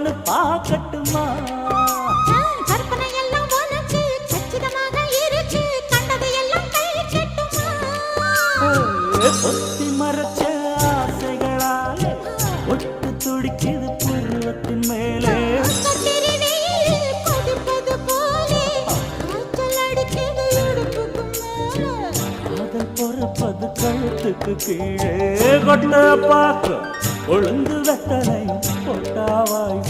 ஒண்ணு பார்க்கட்டுமா கற்பனை எல்லாம் உனக்கு சச்சிதமாக இருக்கு கண்டது எல்லாம் கை கட்டுமா பொத்தி மறைச்ச ஆசைகளாலே ஒட்டு துடிக்குது பருவத்தின் மேலே கொதிப்பது போலே காய்ச்சல் அடிக்குது இடுப்புக்கு மேலே காதல் பொறப்பது கழுத்துக்கு கீழே கொட்ட பார்க்க ஒழுங்கு வெத்தனை பொட்டாவாய்